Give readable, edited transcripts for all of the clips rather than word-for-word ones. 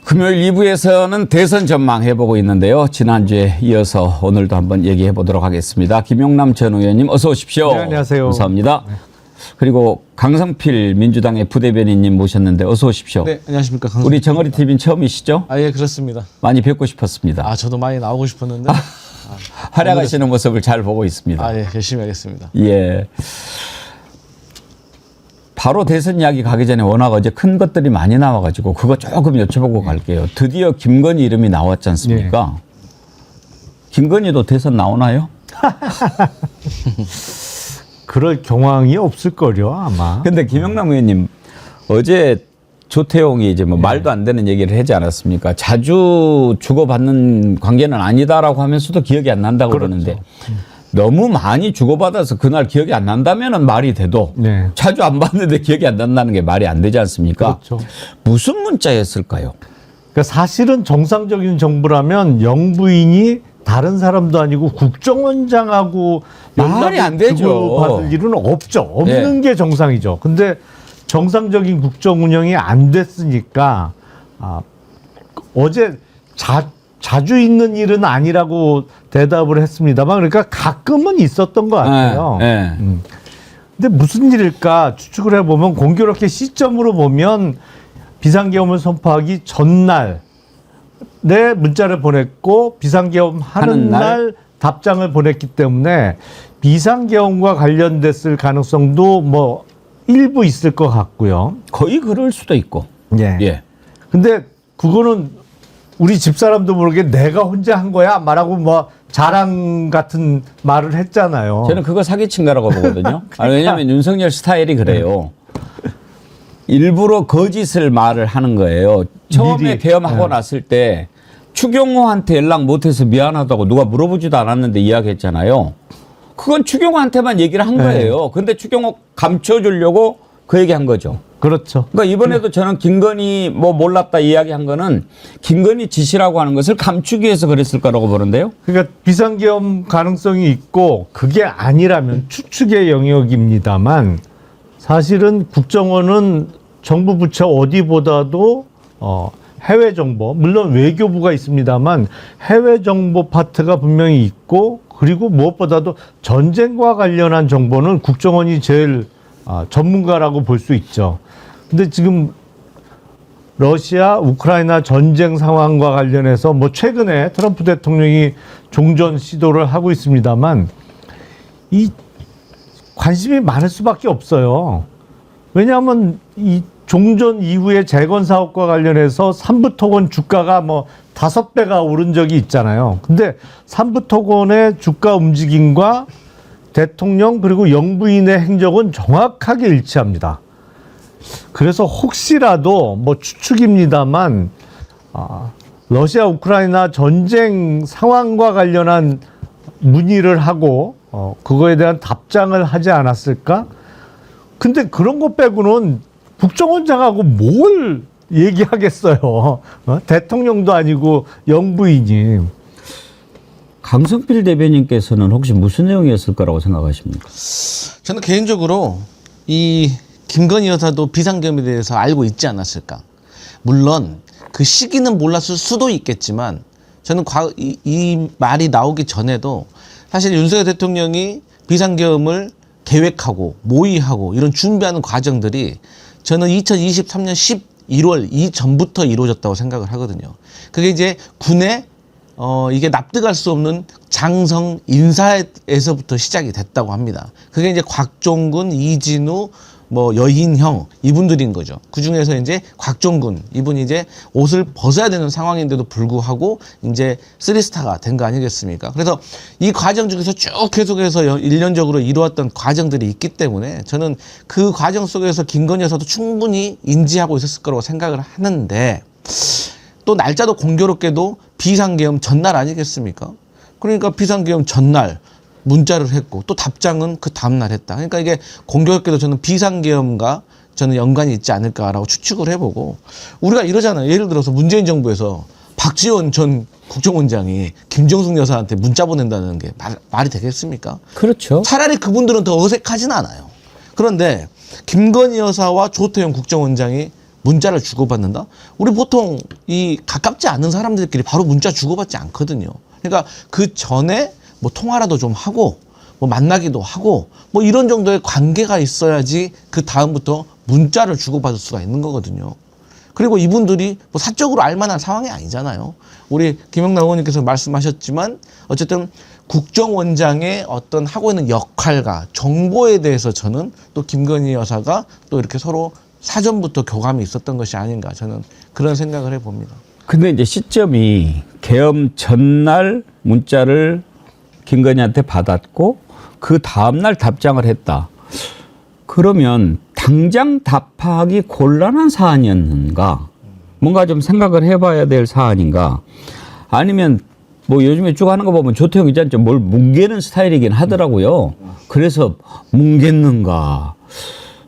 금요일 2부에서는 대선 전망해보고 있는데요. 지난주에 이어서 오늘도 한번 얘기해보도록 하겠습니다. 김용남 전 의원님 어서 오십시오. 네, 안녕하세요. 감사합니다. 네. 그리고 강성필 민주당의 부대변인님 모셨는데 어서 오십시오. 네, 안녕하십니까. 우리 정어리 TV는 처음이시죠? 아, 예, 그렇습니다. 많이 뵙고 싶었습니다. 아, 저도 많이 나오고 싶었는데. 활약하시는 모습을 잘 보고 있습니다. 아, 예, 열심히 하겠습니다. 예. 바로 대선 이야기 가기 전에 워낙 어제 큰 것들이 많이 나와가지고 그거 조금 여쭤보고 갈게요. 드디어 김건희 이름이 나왔지 않습니까? 김건희도 대선 나오나요? 그럴 경황이 없을 거려 아마. 근데 김영남 의원님 어제 조태용이 이제 뭐 말도 안 되는 얘기를 하지 않았습니까? 자주 주고받는 관계는 아니다라고 하면서도 기억이 안 난다고 그러는데 너무 많이 주고받아서 그날 기억이 안 난다면은 말이 돼도 네. 자주 안 받는데 기억이 안 난다는 게 말이 안 되지 않습니까? 그렇죠. 무슨 문자였을까요? 그러니까 사실은 정상적인 정부라면 영부인이 다른 사람도 아니고 국정원장하고 말이 안 되죠. 받을 일은 없죠. 없는 게 정상이죠. 근데 정상적인 국정 운영이 안 됐으니까 어제 자주 있는 일은 아니라고 대답을 했습니다만 그러니까 가끔은 있었던 것 같아요. 근데 무슨 일일까 추측을 해보면 공교롭게 시점으로 보면 비상계엄을 선포하기 전날 내 문자를 보냈고 비상계엄 하는 날 답장을 보냈기 때문에 비상계엄과 관련됐을 가능성도 뭐 일부 있을 것 같고요. 거의 그럴 수도 있고. 예. 근데 그거는 우리 집사람도 모르게 내가 혼자 한 거야 말하고 뭐 자랑 같은 말을 했잖아요. 저는 그거 사기친 거라고 보거든요. 왜냐하면 윤석열 스타일이 그래요. 일부러 거짓을 말을 하는 거예요. 처음에 미리. 계엄하고 났을 때 추경호한테 연락 못해서 미안하다고 누가 물어보지도 않았는데 이야기했잖아요. 그건 추경호한테만 얘기를 한 거예요. 근데 추경호 감춰주려고 그 얘기한 거죠. 그렇죠. 그러니까 이번에도 저는 김건희 뭐 몰랐다 이야기한 거는 김건희 지시라고 하는 것을 감추기 위해서 그랬을 거라고 보는데요. 그러니까 비상계엄 가능성이 있고 그게 아니라면 추측의 영역입니다만 사실은 국정원은 정부 부처 어디보다도 해외 정보, 물론 외교부가 있습니다만 해외 정보 파트가 분명히 있고 그리고 무엇보다도 전쟁과 관련한 정보는 국정원이 제일 전문가라고 볼 수 있죠. 근데 지금 러시아, 우크라이나 전쟁 상황과 관련해서 뭐 최근에 트럼프 대통령이 종전 시도를 하고 있습니다만 이 관심이 많을 수밖에 없어요. 왜냐하면 이 종전 이후에 재건 사업과 관련해서 삼부토건 주가가 뭐 5배가 오른 적이 있잖아요. 근데 삼부토건의 주가 움직임과 대통령 그리고 영부인의 행적은 정확하게 일치합니다. 그래서 혹시라도 뭐 추측입니다만 러시아 우크라이나 전쟁 상황과 관련한 문의를 하고 그거에 대한 답장을 하지 않았을까? 근데 그런 것 빼고는 국정원장하고 뭘 얘기하겠어요. 대통령도 아니고 영부인이. 강성필 대변인께서는 혹시 무슨 내용이었을 거라고 생각하십니까? 저는 개인적으로 이 김건희 여사도 비상계엄에 대해서 알고 있지 않았을까. 물론 그 시기는 몰랐을 수도 있겠지만 저는 이 말이 나오기 전에도 사실 윤석열 대통령이 비상계엄을 계획하고 모의하고 이런 준비하는 과정들이 저는 2023년 11월 이전부터 이루어졌다고 생각을 하거든요. 그게 이제 군의 이게 납득할 수 없는 장성 인사에서부터 시작이 됐다고 합니다. 그게 이제 곽종근, 이진우, 뭐 여인형 이분들인 거죠. 그 중에서 이제 곽종근 이분이 이제 옷을 벗어야 되는 상황인데도 불구하고 이제 3스타가 된 거 아니겠습니까? 그래서 이 과정 중에서 쭉 계속해서 일련적으로 이루었던 과정들이 있기 때문에 저는 그 과정 속에서 김건희 여사도 충분히 인지하고 있었을 거라고 생각을 하는데 또 날짜도 공교롭게도 비상계엄 전날 아니겠습니까? 그러니까 비상계엄 전날 문자를 했고 또 답장은 그 다음날 했다. 그러니까 이게 공교롭게도 저는 비상계엄과 저는 연관이 있지 않을까라고 추측을 해보고 우리가 이러잖아요. 예를 들어서 문재인 정부에서 박지원 전 국정원장이 김정숙 여사한테 문자 보낸다는 게 말이 되겠습니까? 그렇죠. 차라리 그분들은 더 어색하진 않아요. 그런데 김건희 여사와 조태용 국정원장이 문자를 주고받는다? 우리 보통 이 가깝지 않은 사람들끼리 바로 문자 주고받지 않거든요. 그러니까 그 전에 뭐 통화라도 좀 하고 뭐 만나기도 하고 뭐 이런 정도의 관계가 있어야지 그 다음부터 문자를 주고받을 수가 있는 거거든요. 그리고 이분들이 뭐 사적으로 알만한 상황이 아니잖아요. 우리 김영남 의원님께서 말씀하셨지만 어쨌든 국정원장의 어떤 하고 있는 역할과 정보에 대해서 저는 또 김건희 여사가 또 이렇게 서로 사전부터 교감이 있었던 것이 아닌가 저는 그런 생각을 해봅니다. 근데 이제 시점이 계엄 전날 문자를 김건희한테 받았고 그 다음날 답장을 했다. 그러면 당장 답하기 곤란한 사안이었는가? 뭔가 좀 생각을 해봐야 될 사안인가? 아니면 뭐 요즘에 쭉 하는 거 보면 조태용 기자는 좀 뭘 뭉개는 스타일이긴 하더라고요. 그래서 뭉갰는가?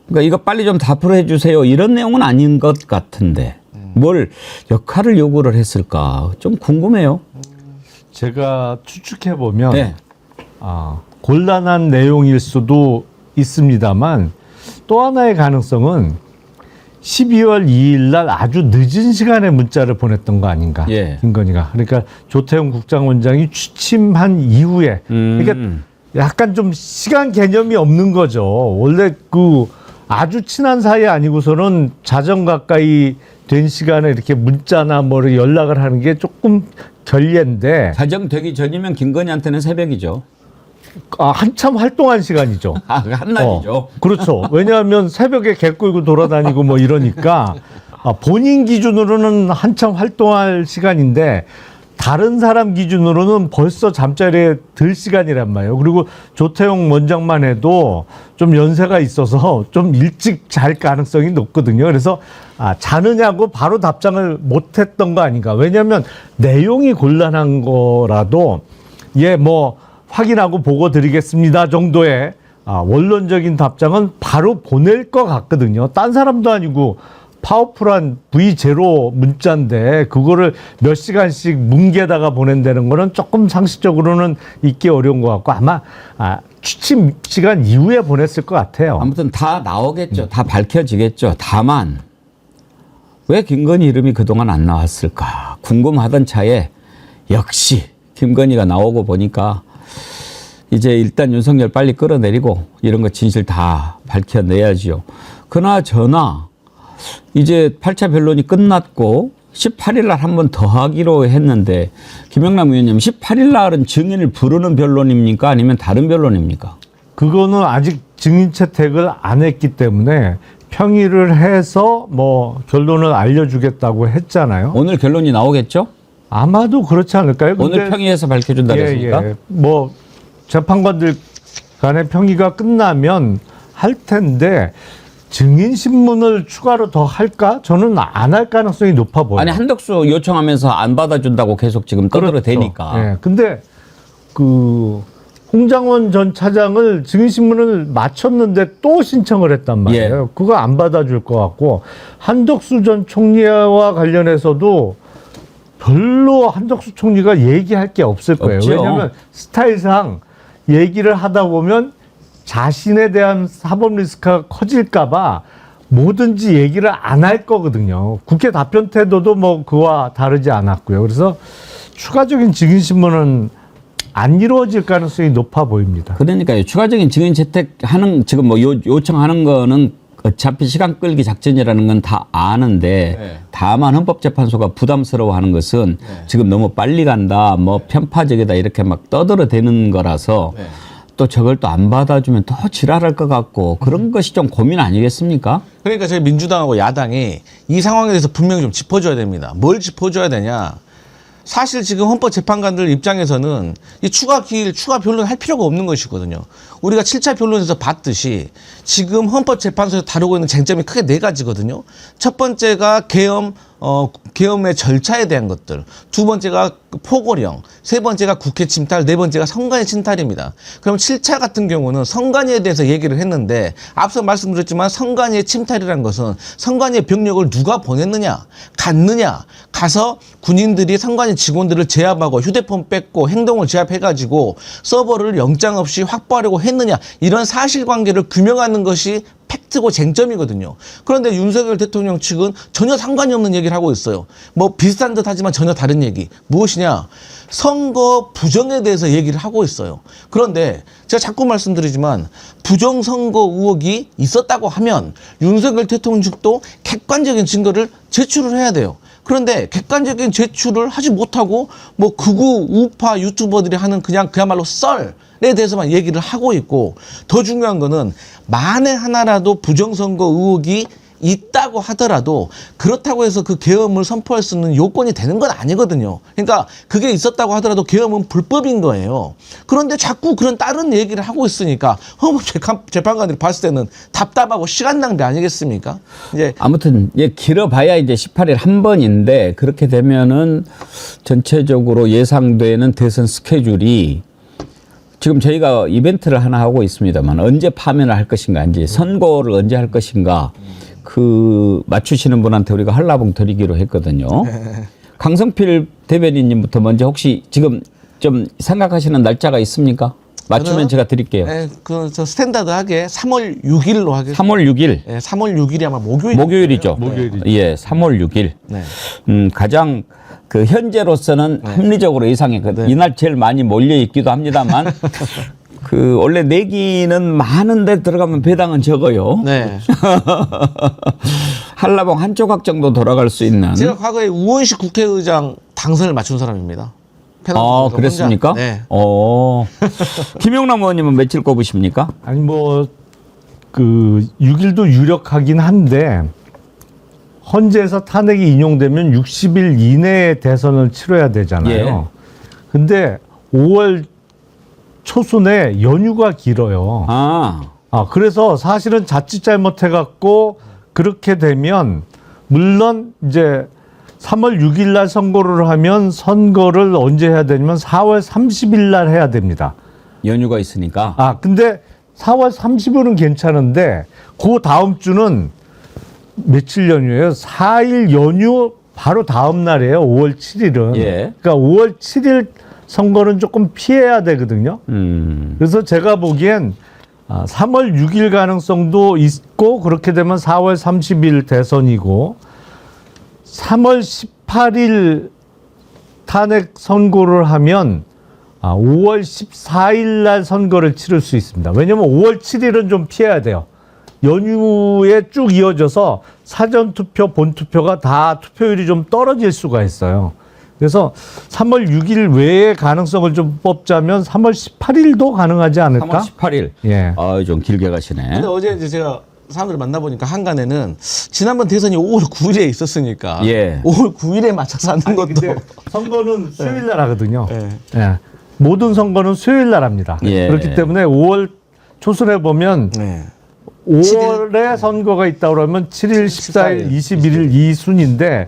그러니까 이거 빨리 좀 답을 해주세요. 이런 내용은 아닌 것 같은데 뭘 역할을 요구를 했을까? 좀 궁금해요. 제가 추측해 보면 네. 곤란한 내용일 수도 있습니다만 또 하나의 가능성은 12월 2일 날 아주 늦은 시간에 문자를 보냈던 거 아닌가. 예. 김건희가. 그러니까 조태용 국정원장이 취침한 이후에 그러니까 약간 좀 시간 개념이 없는 거죠. 원래 그 아주 친한 사이 아니고서는 자정 가까이 된 시간에 이렇게 문자나 뭐 연락을 하는 게 조금 결례인데 사정되기 전이면 김건희한테는 새벽이죠. 한참 활동한 시간이죠. 한날이죠. 그렇죠. 왜냐하면 새벽에 개 끌고 돌아다니고 뭐 이러니까 본인 기준으로는 한참 활동할 시간인데 다른 사람 기준으로는 벌써 잠자리에 들 시간이란 말이에요. 그리고 조태용 원장만 해도 좀 연세가 있어서 좀 일찍 잘 가능성이 높거든요. 그래서 자느냐고 바로 답장을 못했던 거 아닌가. 왜냐하면 내용이 곤란한 거라도 뭐 확인하고 보고 드리겠습니다 정도의 원론적인 답장은 바로 보낼 것 같거든요. 딴 사람도 아니고 파워풀한 V0 문자인데 그거를 몇 시간씩 뭉개다가 보낸다는 거는 조금 상식적으로는 있기 어려운 것 같고 아마 취침 시간 이후에 보냈을 것 같아요. 아무튼 다 나오겠죠. 다 밝혀지겠죠. 다만 왜 김건희 이름이 그동안 안 나왔을까 궁금하던 차에 역시 김건희가 나오고 보니까 이제 일단 윤석열 빨리 끌어내리고 이런 거 진실 다 밝혀내야지요. 그나저나 이제 8차 변론이 끝났고 18일 날 한 번 더 하기로 했는데 김영남 의원님 18일 날은 증인을 부르는 변론입니까? 아니면 다른 변론입니까? 그거는 아직 증인 채택을 안 했기 때문에 평의를 해서 뭐 결론을 알려주겠다고 했잖아요. 오늘 결론이 나오겠죠? 아마도 그렇지 않을까요? 오늘 평의해서 밝혀준다 그랬습니까? 뭐 재판관들 간의 평의가 끝나면 할 텐데 증인 신문을 추가로 더 할까? 저는 안 할 가능성이 높아 보여요. 아니 한덕수 요청하면서 안 받아준다고 계속 지금 떠들어대니까. 예. 근데 그 홍장원 전 차장을 증인 신문을 마쳤는데 또 신청을 했단 말이에요. 그거 안 받아줄 것 같고 한덕수 전 총리와 관련해서도 별로 한덕수 총리가 얘기할 게 없을 거예요. 없죠. 왜냐하면 스타일상 얘기를 하다 보면 자신에 대한 사법 리스크가 커질까 봐 뭐든지 얘기를 안 할 거거든요. 국회 답변 태도도 뭐 그와 다르지 않았고요. 그래서 추가적인 증인신문은 안 이루어질 가능성이 높아 보입니다. 그러니까요. 추가적인 증인 채택하는 지금 뭐 요청하는 거는 어차피 시간 끌기 작전이라는 건 다 아는데 다만 헌법재판소가 부담스러워하는 것은 지금 너무 빨리 간다, 뭐 편파적이다 이렇게 막 떠들어대는 거라서 또 저걸 또 안 받아주면 또 지랄할 것 같고 그런 것이 좀 고민 아니겠습니까? 그러니까 저희 민주당하고 야당이 이 상황에 대해서 분명히 좀 짚어줘야 됩니다. 뭘 짚어줘야 되냐? 사실 지금 헌법재판관들 입장에서는 이 추가 기일, 추가 변론 할 필요가 없는 것이거든요. 우리가 7차 변론에서 봤듯이 지금 헌법재판소에서 다루고 있는 쟁점이 크게 네 가지거든요. 첫 번째가 계엄의 절차에 대한 것들. 두 번째가 포고령. 세 번째가 국회 침탈. 네 번째가 선관위 침탈입니다. 그럼 7차 같은 경우는 선관위에 대해서 얘기를 했는데 앞서 말씀드렸지만 선관위의 침탈이라는 것은 선관위의 병력을 누가 보냈느냐, 갔느냐, 가서 군인들이 선관위 직원들을 제압하고 휴대폰 뺏고 행동을 제압해가지고 서버를 영장 없이 확보하려고 했느냐 이런 사실관계를 규명하는 것이 팩트고 쟁점이거든요. 그런데 윤석열 대통령 측은 전혀 상관이 없는 얘기를 하고 있어요. 뭐 비슷한 듯 하지만 전혀 다른 얘기. 무엇이냐? 선거 부정에 대해서 얘기를 하고 있어요. 그런데 제가 자꾸 말씀드리지만 부정선거 의혹이 있었다고 하면 윤석열 대통령 측도 객관적인 증거를 제출을 해야 돼요. 그런데 객관적인 제출을 하지 못하고 뭐 극우 우파 유튜버들이 하는 그야말로 썰에 대해서만 얘기를 하고 있고, 더 중요한 거는 만에 하나라도 부정선거 의혹이 있다고 하더라도 그렇다고 해서 그 계엄을 선포할 수 있는 요건이 되는 건 아니거든요. 그러니까 그게 있었다고 하더라도 계엄은 불법인 거예요. 그런데 자꾸 그런 다른 얘기를 하고 있으니까 재판관들이 봤을 때는 답답하고 시간 낭비 아니겠습니까? 이제 아무튼 길어봐야 이제 18일 한 번인데, 그렇게 되면은 전체적으로 예상되는 대선 스케줄이, 지금 저희가 이벤트를 하나 하고 있습니다만 언제 파면을 할 것인가, 이제 선거를 언제 할 것인가, 그 맞추시는 분한테 우리가 한라봉 드리기로 했거든요. 강성필 대변인님부터 먼저 혹시 지금 좀 생각하시는 날짜가 있습니까? 맞추면 제가 드릴게요. 네, 저 스탠다드하게 3월 6일로 하겠습니다. 3월 6일. 네, 3월 6일이 아마 목요일이죠. 목요일이죠. 예, 3월 6일. 네. 가장 그 현재로서는 합리적으로 예상했거든요. 이날 제일 많이 몰려 있기도 합니다만 그 원래 내기는 많은데 들어가면 배당은 적어요. 네. 한라봉 한 조각 정도 돌아갈 수 있는. 제가 과거에 우원식 국회의장 당선을 맞춘 사람입니다. 아, 그랬습니까? 혼자. 네. 김용남 의원님은 며칠 꼽으십니까? 아니 뭐 그 6일도 유력하긴 한데 헌재에서 탄핵이 인용되면 60일 이내에 대선을 치러야 되잖아요. 예. 근데 5월 초순에 연휴가 길어요. 그래서 사실은 자칫 잘못해갖고 그렇게 되면, 물론 이제 3월 6일 날 선거를 하면 선거를 언제 해야 되냐면 4월 30일 날 해야 됩니다. 연휴가 있으니까. 근데 4월 30일은 괜찮은데 그 다음 주는 며칠 연휴예요? 4일 연휴 바로 다음 날이에요. 5월 7일은. 예. 그러니까 5월 7일 선거는 조금 피해야 되거든요. 그래서 제가 보기엔 3월 6일 가능성도 있고, 그렇게 되면 4월 30일 대선이고 3월 18일 탄핵 선고를 하면 5월 14일 날 선거를 치를 수 있습니다. 왜냐하면 5월 7일은 좀 피해야 돼요. 연휴에 쭉 이어져서 사전투표, 본투표가 다 투표율이 좀 떨어질 수가 있어요. 그래서 3월 6일 외에 가능성을 좀 뽑자면 3월 18일도 가능하지 않을까? 3월 18일. 예. 좀 길게 가시네. 근데 어제 이제 제가 사람들 만나보니까 한간에는 지난번 대선이 5월 9일에 있었으니까 예. 5월 9일에 맞춰서 하는 것도 근데 선거는 수요일 날 하거든요. 예. 예. 모든 선거는 수요일 날 합니다. 예. 그렇기 때문에 5월 초순에 보면 네. 5월에 선거가 있다 그러면 7일, 14일, 21일 이 순인데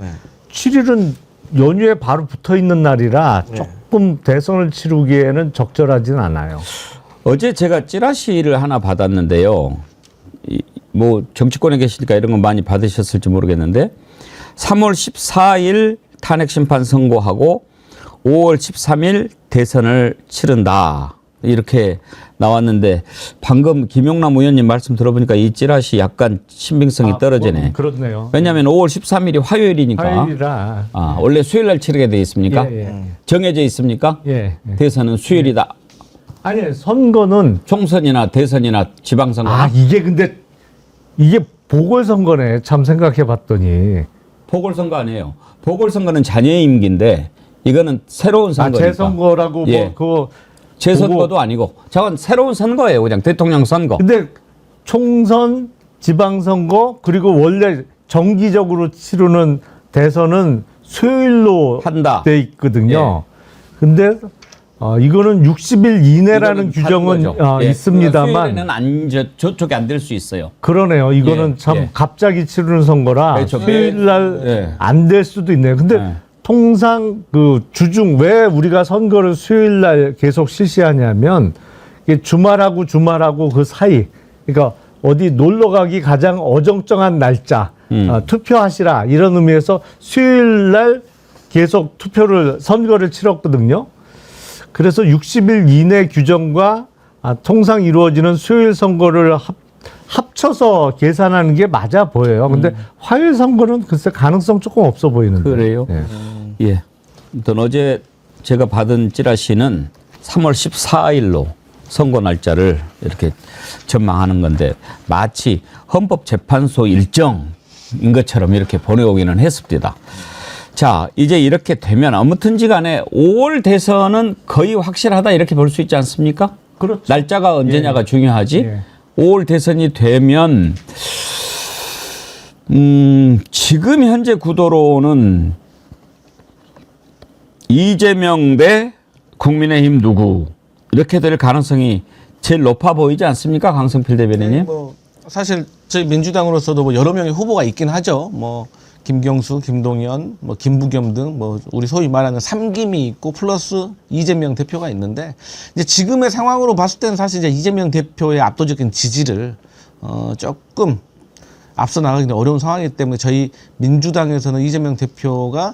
7일은 연휴에 바로 붙어 있는 날이라 조금 대선을 치르기에는 적절하진 않아요. 어제 제가 찌라시를 하나 받았는데요. 뭐 정치권에 계시니까 이런 건 많이 받으셨을지 모르겠는데 3월 14일 탄핵 심판 선고하고 5월 13일 대선을 치른다. 이렇게 나왔는데 방금 김용남 의원님 말씀 들어보니까 이 찌라시 약간 신빙성이 떨어지네. 그렇네요. 왜냐하면 5월 13일이 화요일이니까. 화요일이라. 원래 수요일 날 치르게 돼 있습니까? 예. 정해져 있습니까? 예. 대선은 수요일이다. 아니, 선거는 총선이나 대선이나 지방선거. 이게 근데 이게 보궐선거네. 참 생각해 봤더니. 보궐선거 아니에요. 보궐선거는 자녀의 임기인데 이거는 새로운 선거니까. 재선거라고 예. 뭐 그거 재선거도 아니고 저건 새로운 선거예요. 그냥 대통령 선거. 근데 총선, 지방선거, 그리고 원래 정기적으로 치르는 대선은 수요일로 한다. 돼 있거든요. 근데 이거는 60일 이내라는 규정은 있습니다만 수요일에는 저쪽이 안 될 수 있어요. 그러네요. 이거는 예, 참 예. 갑자기 치르는 선거라 그렇죠. 수요일 날 안 예. 될 수도 있네요. 근데 예. 통상 그 주중 왜 우리가 선거를 수요일 날 계속 실시하냐면 이게 주말하고 그 사이, 그러니까 어디 놀러 가기 가장 어정쩡한 날짜 투표하시라 이런 의미에서 수요일 날 계속 선거를 치렀거든요. 그래서 60일 이내 규정과 통상 이루어지는 수요일 선거를 합쳐서 계산하는 게 맞아 보여요. 근데 화요일 선거는 글쎄 가능성 조금 없어 보이는데. 그래요? 예. 예. 아무튼 어제 제가 받은 찌라시는 3월 14일로 선거 날짜를 이렇게 전망하는 건데 마치 헌법재판소 일정인 것처럼 이렇게 보내오기는 했습니다. 자, 이제 이렇게 되면 아무튼지 간에 5월 대선은 거의 확실하다 이렇게 볼 수 있지 않습니까? 그렇죠. 날짜가 언제냐가 중요하지. 예. 5월 대선이 되면 지금 현재 구도로는 이재명 대 국민의힘 누구 이렇게 될 가능성이 제일 높아 보이지 않습니까, 강성필 대변인님? 뭐 사실 저희 민주당으로서도 뭐 여러 명의 후보가 있긴 하죠. 뭐 김경수, 김동연, 뭐 김부겸 등 뭐 우리 소위 말하는 삼김이 있고 플러스 이재명 대표가 있는데 이제 지금의 상황으로 봤을 때는 사실 이제 이재명 대표의 압도적인 지지를 조금 앞서 나가기는 어려운 상황이기 때문에 저희 민주당에서는 이재명 대표가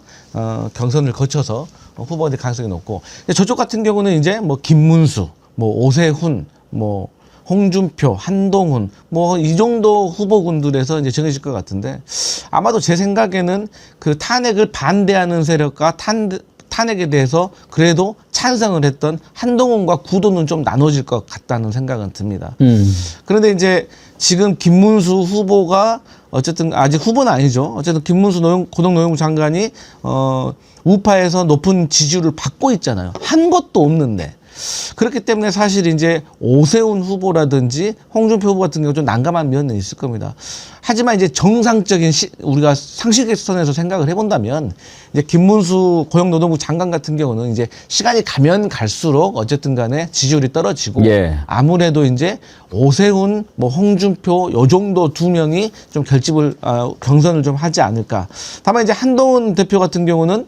경선을 거쳐서 후보가 될 가능성이 높고 저쪽 같은 경우는 이제 뭐 김문수, 뭐 오세훈, 뭐 홍준표, 한동훈 뭐 이 정도 후보군들에서 이제 정해질 것 같은데 아마도 제 생각에는 그 탄핵을 반대하는 세력과 탄핵에 대해서 그래도 찬성을 했던 한동훈과 구도는 좀 나눠질 것 같다는 생각은 듭니다. 그런데 이제 지금 김문수 후보가 어쨌든 아직 후보는 아니죠. 어쨌든 김문수 고등노영부 장관이 우파에서 높은 지지율을 받고 있잖아요. 한 것도 없는데. 그렇기 때문에 사실 이제 오세훈 후보라든지 홍준표 후보 같은 경우 좀 난감한 면은 있을 겁니다. 하지만 이제 정상적인 우리가 상식의 선에서 생각을 해본다면 이제 김문수 고용노동부 장관 같은 경우는 이제 시간이 가면 갈수록 어쨌든 간에 지지율이 떨어지고 예. 아무래도 이제 오세훈, 뭐 홍준표 요 정도 두 명이 좀 경선을 좀 하지 않을까. 다만 이제 한동훈 대표 같은 경우는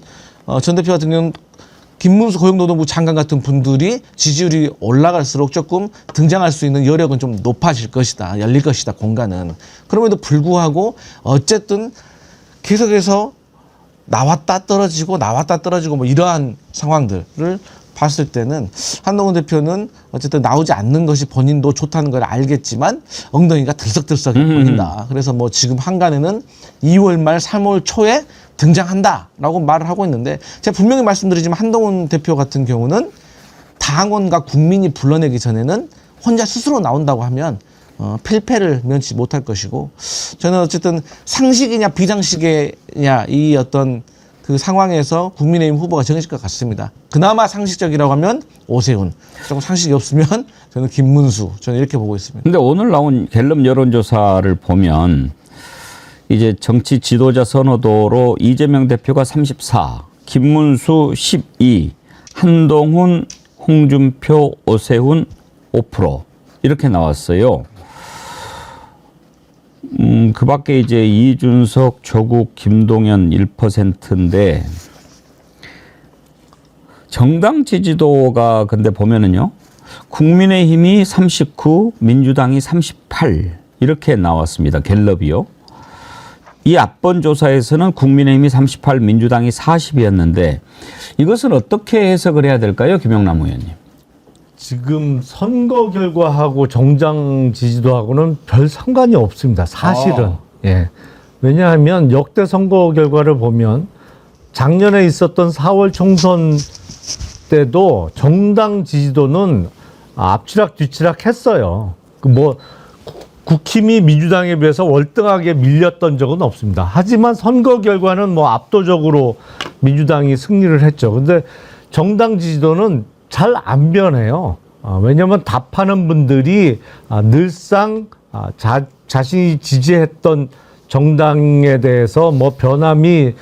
전 대표 같은 경우는 김문수 고용노동부 장관 같은 분들이 지지율이 올라갈수록 조금 등장할 수 있는 여력은 좀 높아질 것이다. 열릴 것이다. 공간은. 그럼에도 불구하고 어쨌든 계속해서 나왔다 떨어지고 뭐 이러한 상황들을 봤을 때는 한동훈 대표는 어쨌든 나오지 않는 것이 본인도 좋다는 걸 알겠지만 엉덩이가 들썩들썩 보인다. 그래서 뭐 지금 한간에는 2월 말 3월 초에 등장한다라고 말을 하고 있는데 제가 분명히 말씀드리지만 한동훈 대표 같은 경우는 당원과 국민이 불러내기 전에는 혼자 스스로 나온다고 하면 필패를 면치 못할 것이고 저는 어쨌든 상식이냐 비상식이냐 이 어떤 그 상황에서 국민의힘 후보가 정해질 것 같습니다. 그나마 상식적이라고 하면 오세훈, 조금 상식이 없으면 저는 김문수, 저는 이렇게 보고 있습니다. 근데 오늘 나온 갤럽 여론조사를 보면 이제 정치 지도자 선호도로 이재명 대표가 34, 김문수 12, 한동훈, 홍준표, 오세훈 5% 이렇게 나왔어요. 그 밖에 이제 이준석, 조국, 김동연 1%인데 정당 지지도가 근데 보면은요. 국민의힘이 39, 민주당이 38 이렇게 나왔습니다. 갤럽이요. 이 앞번 조사에서는 국민의힘이 38, 민주당이 40이었는데 이것은 어떻게 해석을 해야 될까요? 김영남 의원님. 지금 선거 결과하고 정당 지지도하고는 별 상관이 없습니다. 사실은. 예. 왜냐하면 역대 선거 결과를 보면 작년에 있었던 4월 총선 때도 정당 지지도는 앞치락 뒤치락 했어요. 뭐 국힘이 민주당에 비해서 월등하게 밀렸던 적은 없습니다. 하지만 선거 결과는 뭐 압도적으로 민주당이 승리를 했죠. 근데 정당 지지도는 잘 안 변해요. 왜냐하면 답하는 분들이 늘상 자신이 지지했던 정당에 대해서 뭐 변함이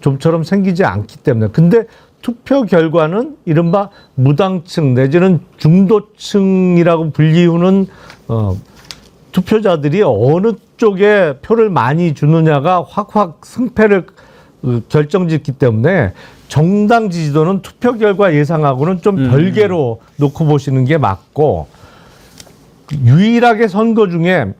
좀처럼 생기지 않기 때문에. 근데 투표 결과는 이른바 무당층 내지는 중도층이라고 불리우는 투표자들이 어느 쪽에 표를 많이 주느냐가 확확 승패를 결정짓기 때문에 정당 지지도는 투표 결과 예상하고는 좀 별개로 놓고 보시는 게 맞고 유일하게 선거 중에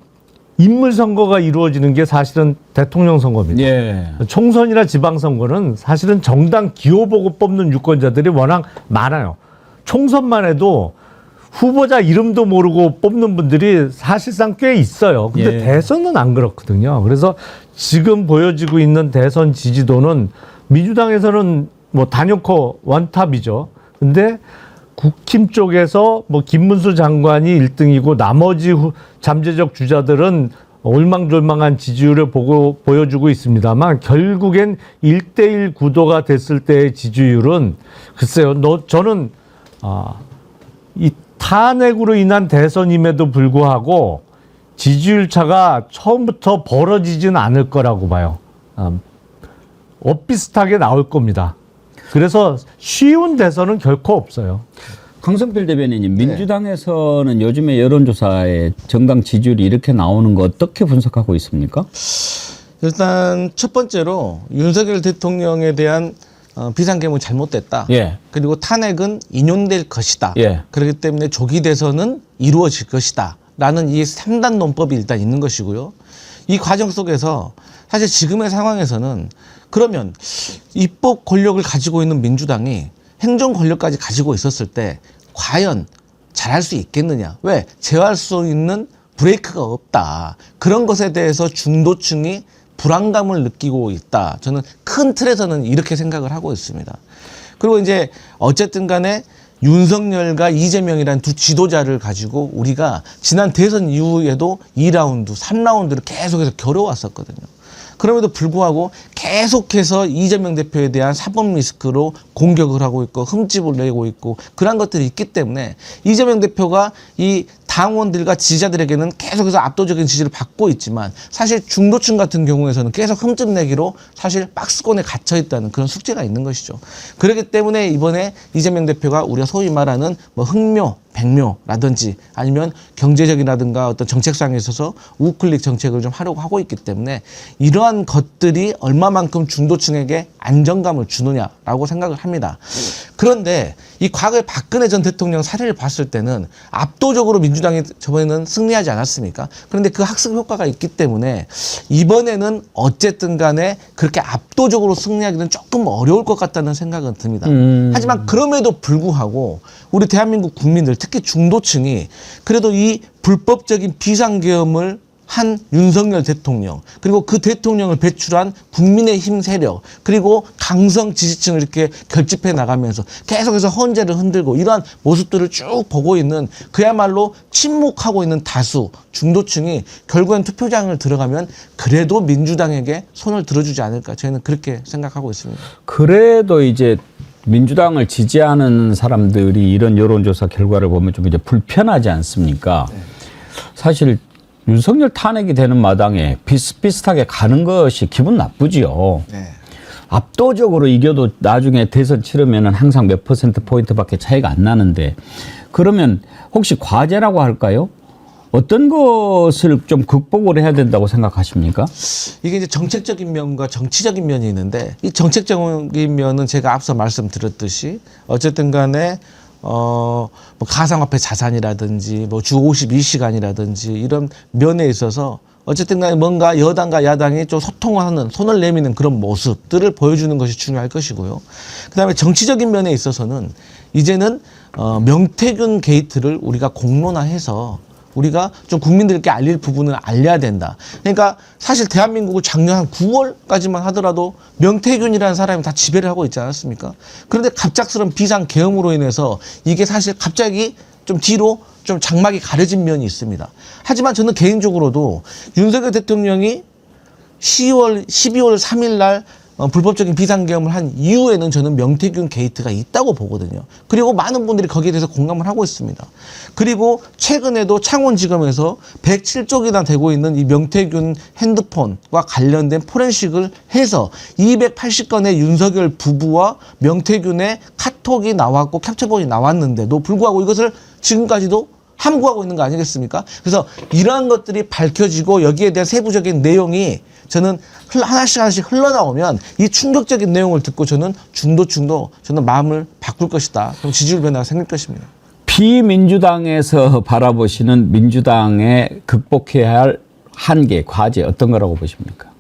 인물 선거가 이루어지는 게 사실은 대통령 선거입니다. 예. 총선이나 지방선거는 사실은 정당 기호 보고 뽑는 유권자들이 워낙 많아요. 총선만 해도 후보자 이름도 모르고 뽑는 분들이 사실상 꽤 있어요. 근데 예. 대선은 안 그렇거든요. 그래서 지금 보여지고 있는 대선 지지도는 민주당에서는 뭐 단연코 원탑이죠. 근데 국힘 쪽에서 뭐 김문수 장관이 1등이고 나머지 잠재적 주자들은 올망졸망한 지지율을 보여주고 있습니다만 결국엔 1대1 구도가 됐을 때의 지지율은 글쎄요. 저는 이 탄핵으로 인한 대선임에도 불구하고 지지율 차가 처음부터 벌어지지는 않을 거라고 봐요. 엇비슷하게 나올 겁니다. 그래서 쉬운 대선은 결코 없어요. 강성필 대변인님, 민주당에서는 요즘에 여론조사에 정당 지지율이 이렇게 나오는 거 어떻게 분석하고 있습니까? 일단 첫 번째로 윤석열 대통령에 대한 비상계엄은 잘못됐다. 예. 그리고 탄핵은 인용될 것이다. 예. 그렇기 때문에 조기 대선은 이루어질 것이다. 라는 이 3단 논법이 일단 있는 것이고요. 이 과정 속에서 사실 지금의 상황에서는 그러면 입법 권력을 가지고 있는 민주당이 행정 권력까지 가지고 있었을 때 과연 잘할 수 있겠느냐. 왜? 제어할 수 있는 브레이크가 없다. 그런 것에 대해서 중도층이 불안감을 느끼고 있다. 저는 큰 틀에서는 이렇게 생각을 하고 있습니다. 그리고 이제 어쨌든 간에 윤석열과 이재명이라는 두 지도자를 가지고 우리가 지난 대선 이후에도 2라운드, 3라운드를 계속해서 겨뤄왔었거든요. 그럼에도 불구하고 계속해서 이재명 대표에 대한 사법 리스크로 공격을 하고 있고 흠집을 내고 있고 그런 것들이 있기 때문에 이재명 대표가 이 당원들과 지지자들에게는 계속해서 압도적인 지지를 받고 있지만 사실 중도층 같은 경우에서는 계속 흠집 내기로 사실 박스권에 갇혀 있다는 그런 숙제가 있는 것이죠. 그렇기 때문에 이번에 이재명 대표가 우리가 소위 말하는 뭐 흑묘, 백묘라든지 아니면 경제적이라든가 어떤 정책상에 있어서 우클릭 정책을 좀 하려고 하고 있기 때문에 이러한 것들이 얼마만큼 중도층에게 안정감을 주느냐라고 생각을 합니다. 그런데 이 과거에 박근혜 전 대통령 사례를 봤을 때는 압도적으로 민주당이 저번에는 승리하지 않았습니까? 그런데 그 학습 효과가 있기 때문에 이번에는 어쨌든 간에 그렇게 압도적으로 승리하기는 조금 어려울 것 같다는 생각은 듭니다. 하지만 그럼에도 불구하고 우리 대한민국 국민들 특히 중도층이 그래도 이 불법적인 비상계엄을 한 윤석열 대통령 그리고 그 대통령을 배출한 국민의힘 세력 그리고 강성 지지층을 이렇게 결집해 나가면서 계속해서 헌재를 흔들고 이러한 모습들을 쭉 보고 있는 그야말로 침묵하고 있는 다수 중도층이 결국엔 투표장을 들어가면 그래도 민주당에게 손을 들어주지 않을까 저희는 그렇게 생각하고 있습니다. 그래도 이제 민주당을 지지하는 사람들이 이런 여론조사 결과를 보면 좀 이제 불편하지 않습니까? 네. 사실 윤석열 탄핵이 되는 마당에 비슷비슷하게 가는 것이 기분 나쁘지요. 네. 압도적으로 이겨도 나중에 대선 치르면은 항상 몇 %포인트밖에 차이가 안 나는데 그러면 혹시 과제라고 할까요? 어떤 것을 좀 극복을 해야 된다고 생각하십니까? 이게 이제 정책적인 면과 정치적인 면이 있는데 이 정책적인 면은 제가 앞서 말씀드렸듯이 어쨌든 간에 뭐 가상화폐 자산이라든지 뭐 주 52시간이라든지 이런 면에 있어서 어쨌든 간에 뭔가 여당과 야당이 좀 소통하는 손을 내미는 그런 모습들을 보여주는 것이 중요할 것이고요. 그다음에 정치적인 면에 있어서는 이제는 명태균 게이트를 우리가 공론화해서 우리가 좀 국민들께 알릴 부분을 알려야 된다. 그러니까 사실 대한민국을 작년 한 9월까지만 하더라도 명태균이라는 사람이 다 지배를 하고 있지 않았습니까? 그런데 갑작스러운 비상계엄으로 인해서 이게 사실 갑자기 좀 뒤로 좀 장막이 가려진 면이 있습니다. 하지만 저는 개인적으로도 윤석열 대통령이 12월 3일 날 불법적인 비상계엄을 한 이후에는 저는 명태균 게이트가 있다고 보거든요. 그리고 많은 분들이 거기에 대해서 공감을 하고 있습니다. 그리고 최근에도 창원지검에서 107쪽이나 되고 있는 이 명태균 핸드폰과 관련된 포렌식을 해서 280건의 윤석열 부부와 명태균의 카톡이 나왔고 캡처본이 나왔는데도 불구하고 이것을 지금까지도 함구하고 있는 거 아니겠습니까? 그래서 이러한 것들이 밝혀지고 여기에 대한 세부적인 내용이 저는 하나씩 흘러나오면 이 충격적인 내용을 듣고 저는 중도층도 저는 마음을 바꿀 것이다. 그럼 지지율 변화가 생길 것입니다. 비민주당에서 바라보시는 민주당의 극복해야 할 한계, 과제 어떤 거라고 보십니까?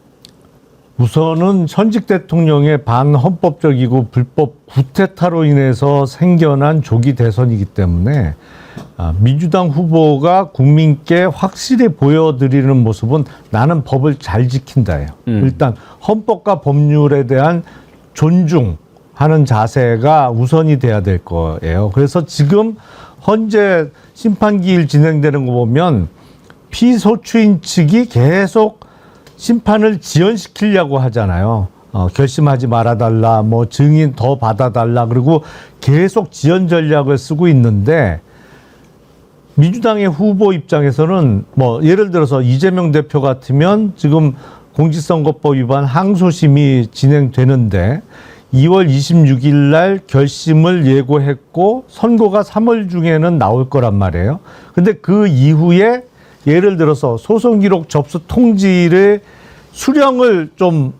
우선은 현직 대통령의 반헌법적이고 불법 구태타로 인해서 생겨난 조기 대선이기 때문에 민주당 후보가 국민께 확실히 보여드리는 모습은 나는 법을 잘 지킨다예요. 일단 헌법과 법률에 대한 존중하는 자세가 우선이 돼야 될 거예요. 그래서 지금 현재 심판기일 진행되는 거 보면 피소추인 측이 계속 심판을 지연시키려고 하잖아요. 결심하지 말아달라, 뭐 증인 더 받아달라, 그리고 계속 지연 전략을 쓰고 있는데 민주당의 후보 입장에서는 뭐 예를 들어서 이재명 대표 같으면 지금 공직선거법 위반 항소심이 진행되는데 2월 26일 날 결심을 예고했고 선고가 3월 중에는 나올 거란 말이에요. 근데 그 이후에 예를 들어서 소송 기록 접수 통지를 수령을 좀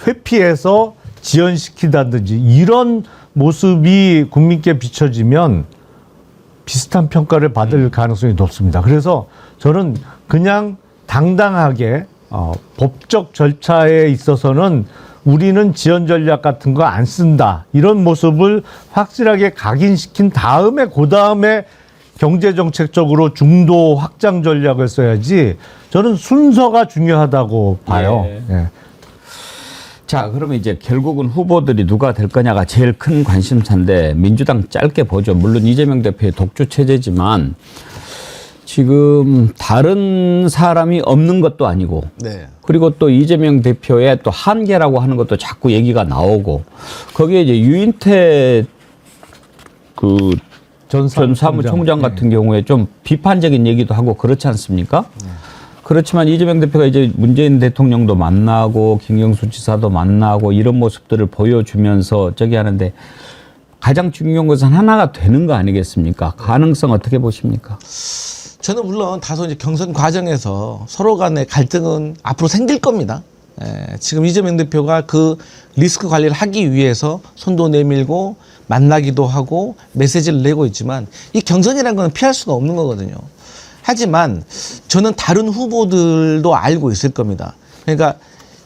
회피해서 지연시키다든지 이런 모습이 국민께 비춰지면 비슷한 평가를 받을 가능성이 높습니다. 그래서 저는 그냥 당당하게 법적 절차에 있어서는 우리는 지연 전략 같은 거 안 쓴다. 이런 모습을 확실하게 각인시킨 다음에 그다음에 경제정책적으로 중도 확장 전략을 써야지 저는 순서가 중요하다고 봐요. 예. 예. 자, 그러면 이제 결국은 후보들이 누가 될 거냐가 제일 큰 관심사인데 민주당 짧게 보죠. 물론 이재명 대표의 독주 체제지만 지금 다른 사람이 없는 것도 아니고 네. 그리고 또 이재명 대표의 또 한계라고 하는 것도 자꾸 얘기가 나오고 거기에 이제 유인태 전 사무총장 같은 경우에 좀 비판적인 얘기도 하고 그렇지 않습니까? 그렇지만 이재명 대표가 이제 문재인 대통령도 만나고 김경수 지사도 만나고 이런 모습들을 보여주면서 저기 하는데 가장 중요한 것은 하나가 되는 거 아니겠습니까? 가능성 어떻게 보십니까? 저는 물론 다소 이제 경선 과정에서 서로 간의 갈등은 앞으로 생길 겁니다. 지금 이재명 대표가 그 리스크 관리를 하기 위해서 손도 내밀고 만나기도 하고 메시지를 내고 있지만 이 경선이라는 건 피할 수가 없는 거거든요. 하지만 저는 다른 후보들도 알고 있을 겁니다. 그러니까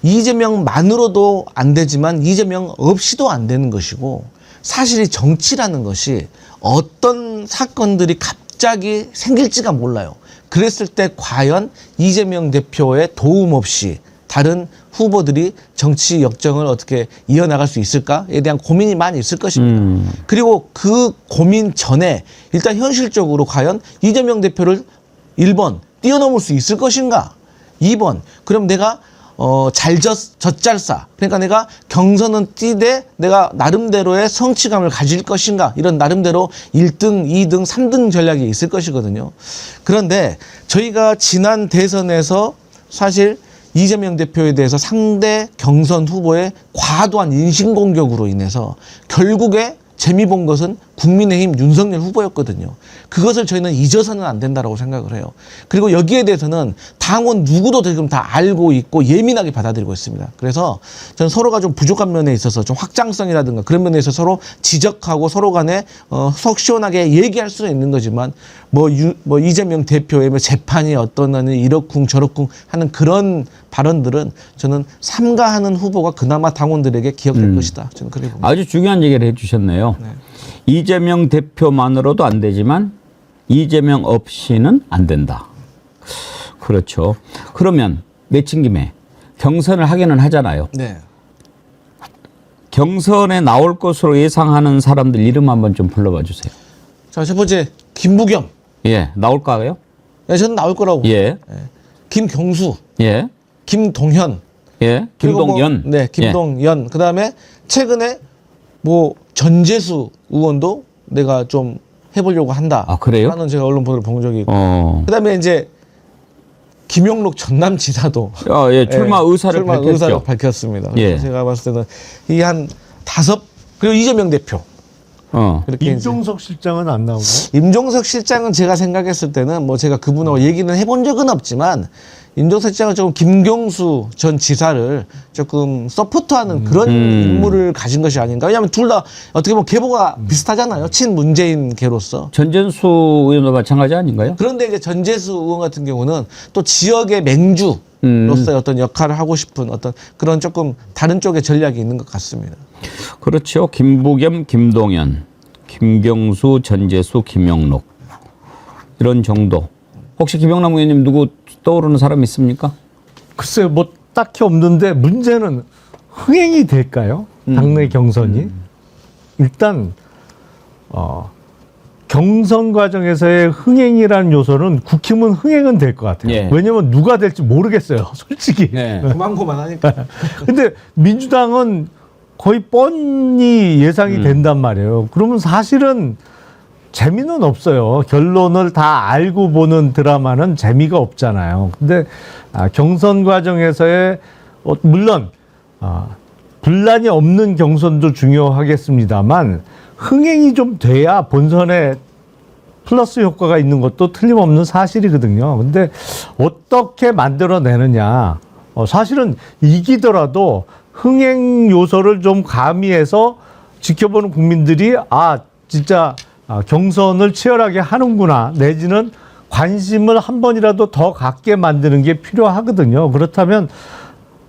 이재명만으로도 안 되지만 이재명 없이도 안 되는 것이고 사실 이 정치라는 것이 어떤 사건들이 갑자기 생길지가 몰라요. 그랬을 때 과연 이재명 대표의 도움 없이 다른 후보들이 정치 역정을 어떻게 이어나갈 수 있을까에 대한 고민이 많이 있을 것입니다. 그리고 그 고민 전에 일단 현실적으로 과연 이재명 대표를 1번 뛰어넘을 수 있을 것인가? 2번 그럼 내가 젖잘싸 그러니까 내가 경선은 뛰되 내가 나름대로의 성취감을 가질 것인가 이런 나름대로 1등, 2등, 3등 전략이 있을 것이거든요. 그런데 저희가 지난 대선에서 사실 이재명 대표에 대해서 상대 경선 후보의 과도한 인신공격으로 인해서 결국에 재미 본 것은 국민의힘 윤석열 후보였거든요. 그것을 저희는 잊어서는 안 된다고 생각을 해요. 그리고 여기에 대해서는 당원 누구도 지금 다 알고 있고 예민하게 받아들이고 있습니다. 그래서 저는 서로가 좀 부족한 면에 있어서 좀 확장성이라든가 그런 면에 있어서 서로 지적하고 서로 간에 속 시원하게 얘기할 수는 있는 거지만 뭐 이재명 대표의 뭐 재판이 어떠느니 이렇쿵 저렇쿵 하는 그런 발언들은 저는 삼가하는 후보가 그나마 당원들에게 기억될 것이다. 저는 그렇게 봅니다. 아주 중요한 얘기를 해주셨네요. 네. 이재명 대표만으로도 안 되지만 이재명 없이는 안 된다. 그렇죠. 그러면 내친 김에 경선을 하기는 하잖아요. 네. 경선에 나올 것으로 예상하는 사람들 이름 한번 좀 불러봐 주세요. 자, 첫 번째 김부겸. 예, 나올까요? 네, 저는 나올 거라고 봅니다. 예, 김경수, 예, 김동현, 예, 그리고 김동연. 뭐, 네, 김동연. 그다음에 최근에 뭐 전재수 의원도 내가 좀 해보려고 한다. 아, 그래요? 하는 제가 언론 보도를 본 적이 있고. 어, 그다음에 이제 김용록 전남지사도 예, 출마 의사를 출마 밝혔죠. 의사를 밝혔습니다. 예. 그래서 제가 봤을 때는 이 한 5 그리고 이재명 대표. 이렇게 임종석 실장은 안 나오나요? 임종석 실장은 제가 생각했을 때는 뭐 제가 그분하고 얘기는 해본 적은 없지만 인정사실상은 조금 김경수 전 지사를 조금 서포트하는 그런 인물을 가진 것이 아닌가. 왜냐하면 둘 다 어떻게 보면 계보가 비슷하잖아요. 친문재인 계로서. 전전수 의원도 마찬가지 아닌가요? 그런데 이제 전재수 의원 같은 경우는 또 지역의 맹주로서의 어떤 역할을 하고 싶은 어떤 그런 조금 다른 쪽의 전략이 있는 것 같습니다. 그렇죠. 김부겸, 김동연, 김경수, 전재수, 김영록 이런 정도. 혹시 김영남 의원님 누구 떠오르는 사람 있습니까? 글쎄요, 뭐 딱히 없는데 문제는 흥행이 될까요? 당내 경선이 일단 경선 과정에서의 흥행이라는 요소는 국힘은 흥행은 될 것 같아요. 예. 왜냐하면 누가 될지 모르겠어요, 솔직히. 네. 고만고만하니까. 근데 민주당은 거의 뻔히 예상이 된단 말이에요. 그러면 사실은 재미는 없어요. 결론을 다 알고 보는 드라마는 재미가 없잖아요. 근데 경선 과정에서의 물론 분란이 없는 경선도 중요하겠습니다만 흥행이 좀 돼야 본선에 플러스 효과가 있는 것도 틀림없는 사실이거든요. 근데 어떻게 만들어내느냐. 사실은 이기더라도 흥행 요소를 좀 가미해서 지켜보는 국민들이 진짜 경선을 치열하게 하는구나, 내지는 관심을 한 번이라도 더 갖게 만드는 게 필요하거든요. 그렇다면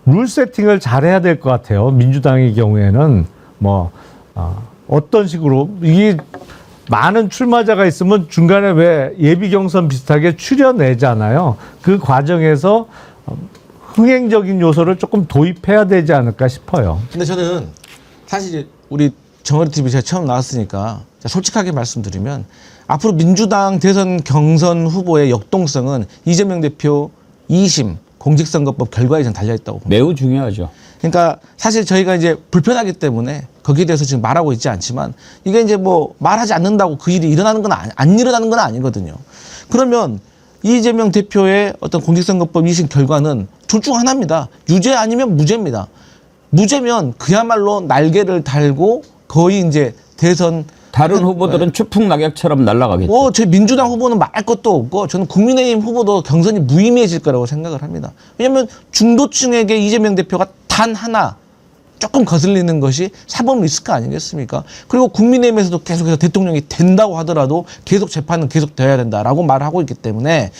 룰 세팅을 잘해야 될 것 같아요. 민주당의 경우에는 어떤 식으로 이게 많은 출마자가 있으면 중간에 왜 예비 경선 비슷하게 추려내잖아요. 그 과정에서 흥행적인 요소를 조금 도입해야 되지 않을까 싶어요. 근데 저는 사실 이제 우리 정어리 TV 제가 처음 나왔으니까 솔직하게 말씀드리면 앞으로 민주당 대선 경선 후보의 역동성은 이재명 대표 2심 공직선거법 결과에 전 달려있다고 봅니다. 매우 중요하죠. 그러니까 사실 저희가 이제 불편하기 때문에 거기에 대해서 지금 말하고 있지 않지만 이게 이제 뭐 말하지 않는다고 그 일이 일어나는 건 안 일어나는 건 아니거든요. 그러면 이재명 대표의 어떤 공직선거법 2심 결과는 둘 중 하나입니다. 유죄 아니면 무죄입니다. 무죄면 그야말로 날개를 달고 거의 이제 대선 다른 후보들은 추풍낙엽처럼 날아가겠죠. 제 민주당 후보는 말 것도 없고 저는 국민의힘 후보도 경선이 무의미해질 거라고 생각을 합니다. 왜냐하면 중도층에게 이재명 대표가 단 하나 조금 거슬리는 것이 사법 리스크 아니겠습니까? 그리고 국민의힘에서도 계속해서 대통령이 된다고 하더라도 계속 재판은 계속 돼야 된다라고 말을 하고 있기 때문에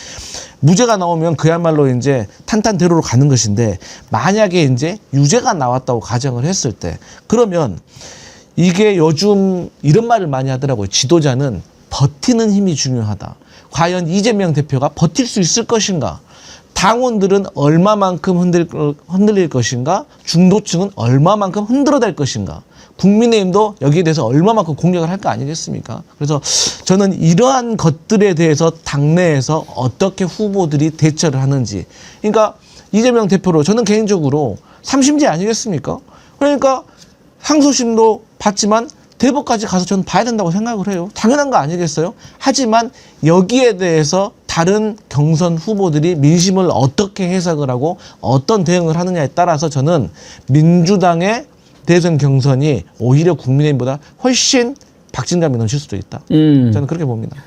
무죄가 나오면 그야말로 이제 탄탄대로로 가는 것인데 만약에 이제 유죄가 나왔다고 가정을 했을 때 그러면 이게 요즘 이런 말을 많이 하더라고요. 지도자는 버티는 힘이 중요하다. 과연 이재명 대표가 버틸 수 있을 것인가? 당원들은 얼마만큼 흔들릴 것인가? 중도층은 얼마만큼 흔들어댈 것인가? 국민의힘도 여기에 대해서 얼마만큼 공격을 할 거 아니겠습니까? 그래서 저는 이러한 것들에 대해서 당내에서 어떻게 후보들이 대처를 하는지. 그러니까 이재명 대표로 저는 개인적으로 3심제 아니겠습니까? 그러니까 항소심도 봤지만 대법까지 가서 저는 봐야 된다고 생각을 해요. 당연한 거 아니겠어요? 하지만 여기에 대해서 다른 경선 후보들이 민심을 어떻게 해석을 하고 어떤 대응을 하느냐에 따라서 저는 민주당의 대선 경선이 오히려 국민의힘보다 훨씬 박진감이 넘칠 수도 있다. 저는 그렇게 봅니다.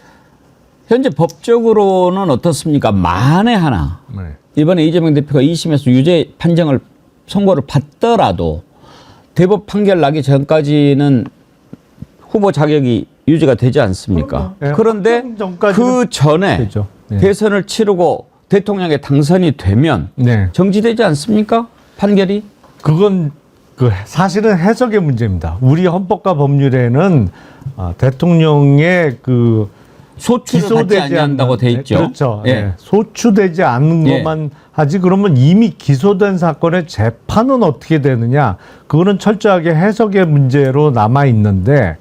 현재 법적으로는 어떻습니까? 만에 하나 이번에 이재명 대표가 2심에서 유죄 판정을 선고를 받더라도 대법 판결 나기 전까지는 후보 자격이 유지가 되지 않습니까? 네, 그런데 그 전에 되죠. 네. 대선을 치르고 대통령에 당선이 되면 정지되지 않습니까? 판결이? 그건 사실은 해석의 문제입니다. 우리 헌법과 법률에는 대통령의 소추를 받지 아니한다고 돼 있죠. 그렇죠. 예. 네. 소추되지 않는 것만 하지. 그러면 이미 기소된 사건의 재판은 어떻게 되느냐? 그거는 철저하게 해석의 문제로 남아 있는데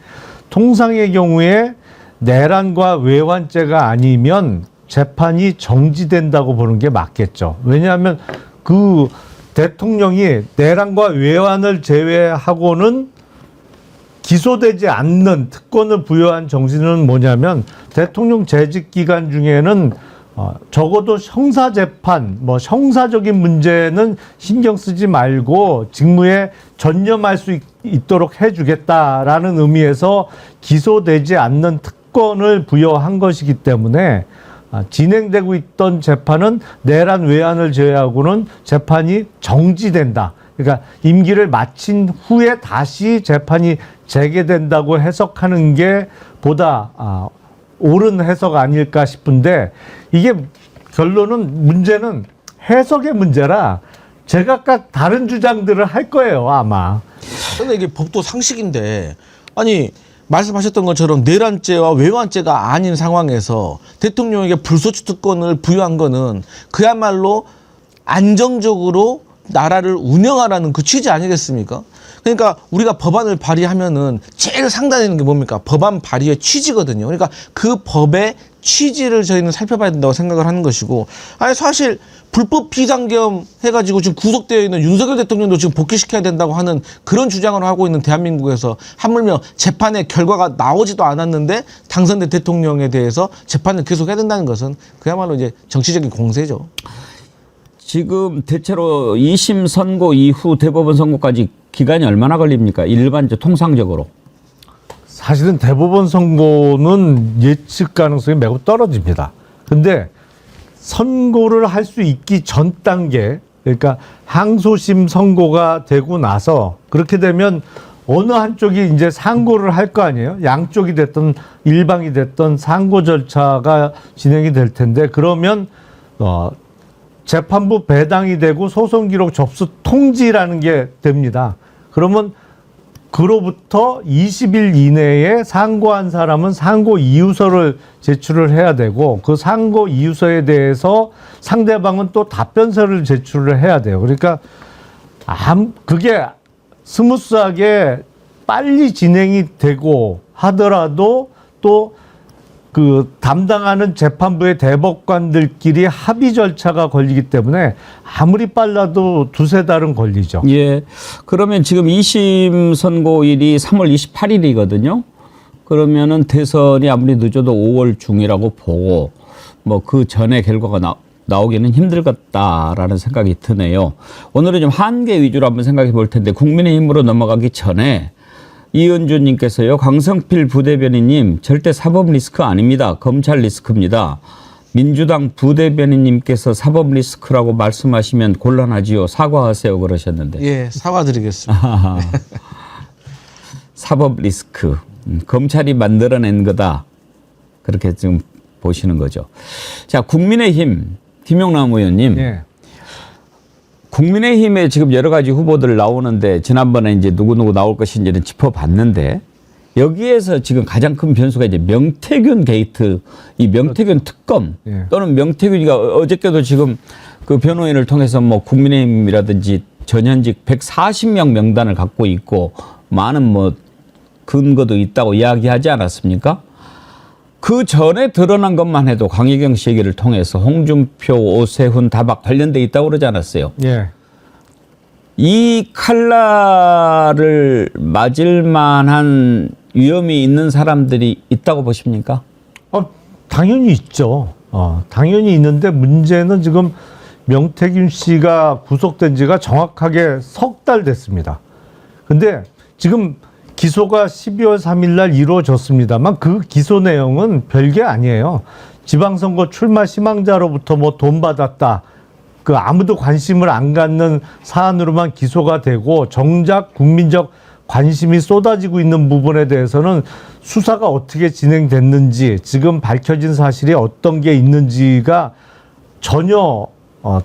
통상의 경우에 내란과 외환죄가 아니면 재판이 정지된다고 보는 게 맞겠죠. 왜냐하면 그 대통령이 내란과 외환을 제외하고는 기소되지 않는 특권을 부여한 정신은 뭐냐면 대통령 재직 기간 중에는 적어도 형사재판, 형사적인 문제는 신경 쓰지 말고 직무에 전념할 수 있도록 해주겠다라는 의미에서 기소되지 않는 특권을 부여한 것이기 때문에 진행되고 있던 재판은 내란 외환을 제외하고는 재판이 정지된다. 그러니까 임기를 마친 후에 다시 재판이 재개된다고 해석하는 게 보다 옳은 해석 아닐까 싶은데, 이게 결론은 문제는 해석의 문제라 제각각 다른 주장들을 할 거예요, 아마. 근데 이게 법도 상식인데, 아니 말씀하셨던 것처럼 내란죄와 외환죄가 아닌 상황에서 대통령에게 불소추 특권을 부여한 거는 그야말로 안정적으로 나라를 운영하라는 그 취지 아니겠습니까? 그러니까 우리가 법안을 발의하면은 제일 상단에 있는 게 뭡니까? 법안 발의의 취지거든요. 그러니까 그 법의 취지를 저희는 살펴봐야 된다고 생각을 하는 것이고, 아니 사실 불법 비상계엄 해가지고 지금 구속되어 있는 윤석열 대통령도 지금 복귀시켜야 된다고 하는 그런 주장을 하고 있는 대한민국에서 하물며 재판의 결과가 나오지도 않았는데 당선된 대통령에 대해서 재판을 계속해야 된다는 것은 그야말로 이제 정치적인 공세죠. 지금 대체로 2심 선고 이후 대법원 선고까지 기간이 얼마나 걸립니까? 일반적 통상적으로. 사실은 대법원 선고는 예측 가능성이 매우 떨어집니다. 근데 선고를 할 수 있기 전 단계, 그러니까 항소심 선고가 되고 나서, 그렇게 되면 어느 한쪽이 이제 상고를 할 거 아니에요? 양쪽이 됐든 일방이 됐든 상고 절차가 진행이 될 텐데, 그러면 재판부 배당이 되고 소송 기록 접수 통지라는 게 됩니다. 그러면 그로부터 20일 이내에 상고한 사람은 상고 이유서를 제출을 해야 되고, 그 상고 이유서에 대해서 상대방은 또 답변서를 제출을 해야 돼요. 그러니까 그게 스무스하게 빨리 진행이 되고 하더라도 또 그 담당하는 재판부의 대법관들끼리 합의 절차가 걸리기 때문에 아무리 빨라도 두세 달은 걸리죠. 예. 그러면 지금 2심 선고일이 3월 28일이거든요. 그러면은 대선이 아무리 늦어도 5월 중이라고 보고, 뭐 그 전에 결과가 나오기는 힘들겠다라는 생각이 드네요. 오늘은 좀 한계 위주로 한번 생각해 볼 텐데, 국민의힘으로 넘어가기 전에 이은주님께서요, 강성필 부대변인님 절대 사법 리스크 아닙니다. 검찰 리스크입니다. 민주당 부대변인님께서 사법 리스크라고 말씀하시면 곤란하지요. 사과하세요 그러셨는데. 예, 사과드리겠습니다. 사법 리스크. 검찰이 만들어낸 거다. 그렇게 지금 보시는 거죠. 자, 국민의힘 김용남 의원님. 예. 국민의힘에 지금 여러 가지 후보들 나오는데, 지난번에 이제 누구누구 나올 것인지는 짚어봤는데, 여기에서 지금 가장 큰 변수가 이제 명태균 게이트, 이 명태균 특검, 예. 또는 명태균이가 어저께도 지금 그 변호인을 통해서 뭐 국민의힘이라든지 전현직 140명 명단을 갖고 있고 많은 뭐 근거도 있다고 이야기하지 않았습니까? 그 전에 드러난 것만 해도 강혜경 씨 얘기를 통해서 홍준표, 오세훈, 다박 관련돼 있다고 그러지 않았어요. 예. 이 칼날을 맞을 만한 위험이 있는 사람들이 있다고 보십니까? 당연히 있죠. 당연히 있는데, 문제는 지금 명태균 씨가 구속된 지가 정확하게 석 달 됐습니다. 근데 지금 기소가 12월 3일 날 이루어졌습니다만, 그 기소 내용은 별게 아니에요. 지방선거 출마 희망자로부터 뭐 돈 받았다, 그 아무도 관심을 안 갖는 사안으로만 기소가 되고, 정작 국민적 관심이 쏟아지고 있는 부분에 대해서는 수사가 어떻게 진행됐는지, 지금 밝혀진 사실이 어떤 게 있는지가 전혀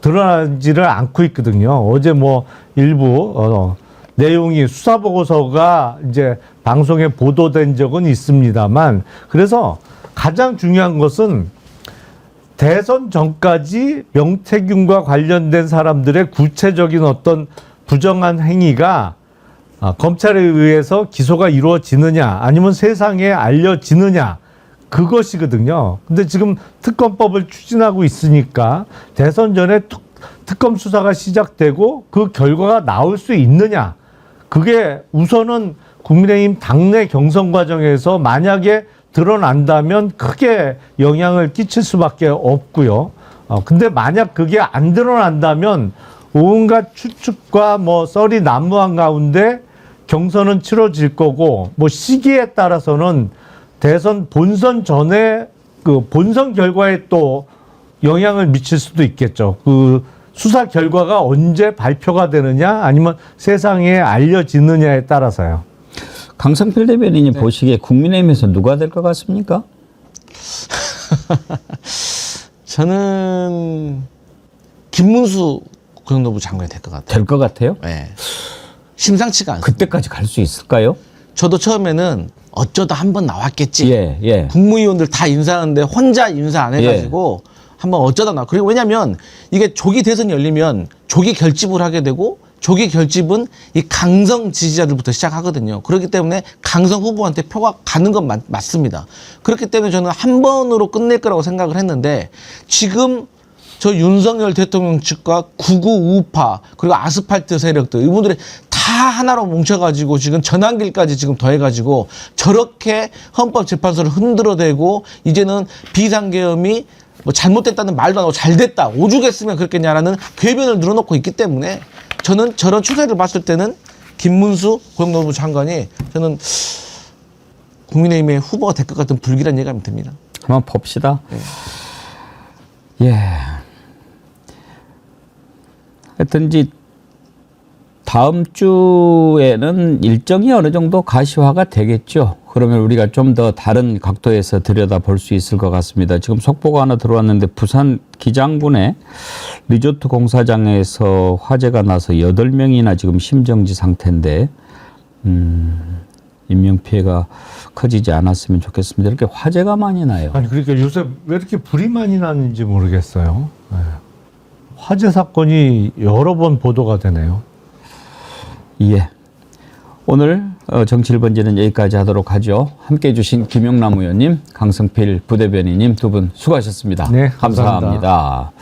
드러나지를 않고 있거든요. 어제 뭐 일부 내용이, 수사 보고서가 이제 방송에 보도된 적은 있습니다만, 그래서 가장 중요한 것은 대선 전까지 명태균과 관련된 사람들의 구체적인 어떤 부정한 행위가 검찰에 의해서 기소가 이루어지느냐, 아니면 세상에 알려지느냐, 그것이거든요. 근데 지금 특검법을 추진하고 있으니까 대선 전에 특검 수사가 시작되고 그 결과가 나올 수 있느냐, 그게 우선은 국민의힘 당내 경선 과정에서 만약에 드러난다면 크게 영향을 끼칠 수밖에 없고요. 근데 만약 그게 안 드러난다면 온갖 추측과 뭐 썰이 난무한 가운데 경선은 치러질 거고, 뭐 시기에 따라서는 대선 본선 전에 그 본선 결과에 또 영향을 미칠 수도 있겠죠. 그 수사 결과가 언제 발표가 되느냐 아니면 세상에 알려지느냐에 따라서요. 강성필 대변인이 보시기에 국민의힘에서 누가 될 것 같습니까? 저는 김문수 고용노부 장관이 될 것 같아요. 될 것 같아요? 네. 심상치가 않습니다. 그때까지 갈 수 있을까요? 저도 처음에는 어쩌다 한번 나왔겠지. 예, 예. 국무위원들 다 인사하는데 혼자 인사 안 해가지고 한번 어쩌다 나. 그리고 왜냐면 이게 조기 대선이 열리면 조기 결집을 하게 되고 조기 결집은 이 강성 지지자들부터 시작하거든요. 그렇기 때문에 강성 후보한테 표가 가는 건 맞습니다. 그렇기 때문에 저는 한 번으로 끝낼 거라고 생각을 했는데 지금 저 윤석열 대통령 측과 구구 우파 그리고 아스팔트 세력들 이분들이 다 하나로 뭉쳐가지고 지금 전환길까지 지금 더해가지고 저렇게 헌법재판소를 흔들어대고 이제는 비상계엄이 뭐 잘못됐다는 말도 안 하고 잘됐다 오죽했으면 그랬겠냐라는 궤변을 늘어놓고 있기 때문에 저는 저런 추세를 봤을 때는 김문수 고용노부 장관이 저는 국민의힘의 후보가 될 것 같은 불길한 예감이 듭니다. 한번 봅시다. 네. 예. 하여튼지 다음 주에는 일정이 어느 정도 가시화가 되겠죠. 그러면 우리가 좀 더 다른 각도에서 들여다볼 수 있을 것 같습니다. 지금 속보가 하나 들어왔는데 부산 기장군의 리조트 공사장에서 화재가 나서 8명이나 지금 심정지 상태인데 인명피해가 커지지 않았으면 좋겠습니다. 이렇게 화재가 많이 나요. 아니 그러니까 요새 왜 이렇게 불이 많이 나는지 모르겠어요. 네. 화재 사건이 여러 번 보도가 되네요. 예. 오늘 정치 1번지는 여기까지 하도록 하죠. 함께해 주신 김용남 의원님, 강성필 부대변인님 두 분 수고하셨습니다. 네, 감사합니다. 감사합니다.